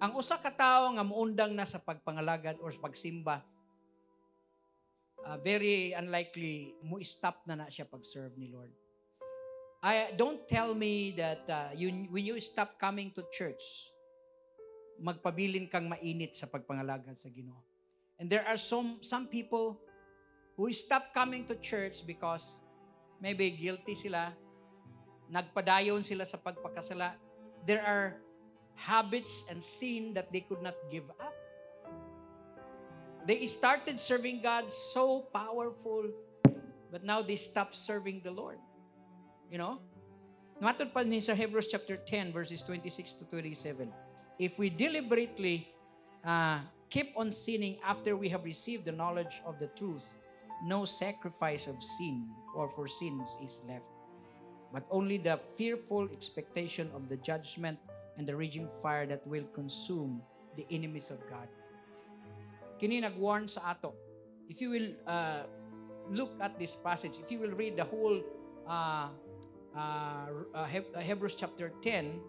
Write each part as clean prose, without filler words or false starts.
Ang usa ka tawo nga muundang na sa pagpangalagad or sa pagsimba, very unlikely mo stop na siya pag-serve ni Lord. Don't tell me that when you stop coming to church, magpabilin kang mainit sa pagpangalagad sa Ginoo. And there are some people who stop coming to church because maybe guilty sila, nagpadayon sila sa pagpakasala. There are habits and sin that they could not give up. They started serving God so powerful, but now they stopped serving the Lord. You know? Matod pa sa Hebrews chapter 10, verses 26 to 27. If we deliberately keep on sinning after we have received the knowledge of the truth, no sacrifice of sin or for sins is left, but only the fearful expectation of the judgment and the raging fire that will consume the enemies of God. Kini nag-warn sa ato. If you will look at this passage, if you will read the whole Hebrews chapter 10,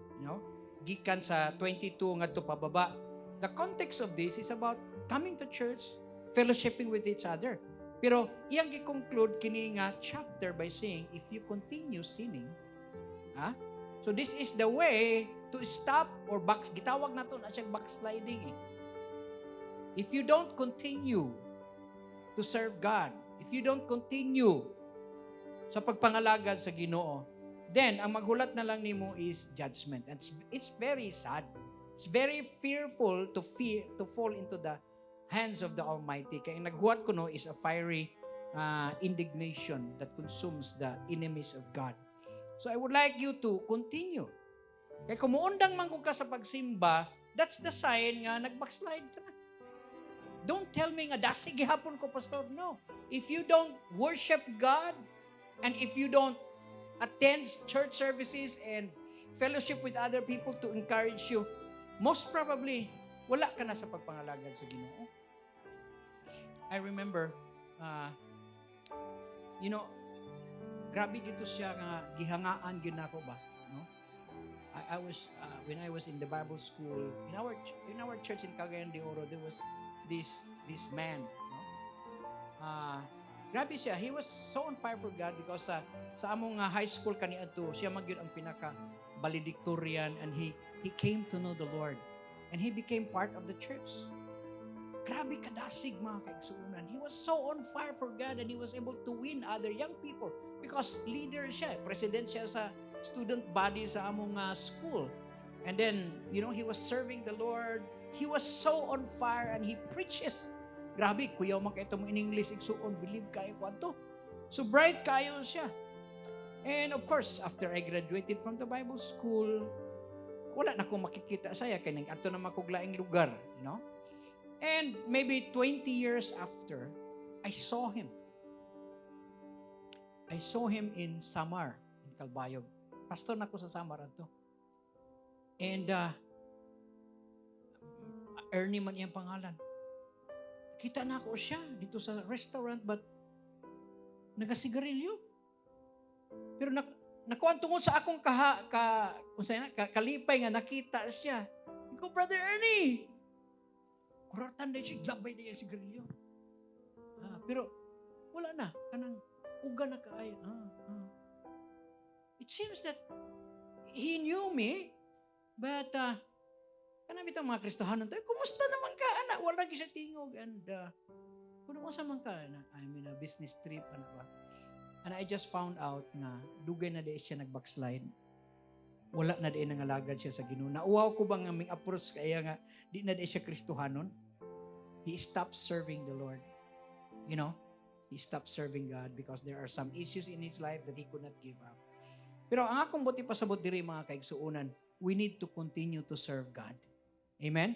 gikan sa 22 ngadto pababa, the context of this is about coming to church, fellowshipping with each other. Pero iyang gi-conclude kini nga chapter by saying, if you continue sinning, so this is the way to stop or gitawag nato na siya backsliding. If you don't continue to serve God, if you don't continue sa pagpangalagad sa Ginoo, then ang maghulat na lang nimo is judgment. And it's very sad. It's very fearful to fall into the hands of the Almighty. Kaya naghuwat ko is a fiery indignation that consumes the enemies of God. So I would like you to continue. Kaya kung muundang man ka sa pagsimba, that's the sign nga nag-backslide ka na. Don't tell me nga, dasig gihapon ko, Pastor. No. If you don't worship God, and if you don't attend church services and fellowship with other people to encourage you, most probably, wala ka na sa pagpangalagad sa Ginoo. I remember, grabe gito siya nga gihangaan gyud nako ba, no? I was when I was in the Bible school in our church in Cagayan de Oro, there was this man, no? Grabe siya. He was so on fire for God because sa among high school kaniadto, siya magyud ang pinaka valedictorian, and he came to know the Lord and he became part of the church. Grabe kadasig mga kaigsuunan. He was so on fire for God and he was able to win other young people because leader siya, president siya sa student body sa among school. And then, he was serving the Lord. He was so on fire and he preaches. Grabe, kuyaw man kayo mo in English, igsuon, believe kayo ko ato. So bright kayo siya. And of course, after I graduated from the Bible school, wala na akong makikita saya, kaya ato na makuglaing lugar, And maybe 20 years after, I saw him. I saw him in Samar, in Calbayog. Pastor na ako sa Samar ato. And Ernie man iyang pangalan. Kita na ako siya dito sa restaurant, but nagasigarilyo. Pero nakuan tungod sa akong kalipay nga nakita siya. Ikaw, Brother Ernie! Kuratan na siya, glabay na yung sigarilyo. Pero wala na. Kanang uga na kaayo. It seems that he knew me, but kanang bitang mga Kristohanon tayo, kumusta naman ka, anak? Wala lagi siya tingog. And kung sa man ka, I'm in a business trip, ba? And I just found out na dugay na di siya nag-backslide. Wala na di nangalagad siya sa Ginoo. Nauwaw ko bang aming approach kaya nga di na di siya Kristohanon? He stopped serving the Lord. He stopped serving God because there are some issues in his life that he could not give up. Pero ang akong buti pasabot diri mga kaigsuunan, we need to continue to serve God. Amen?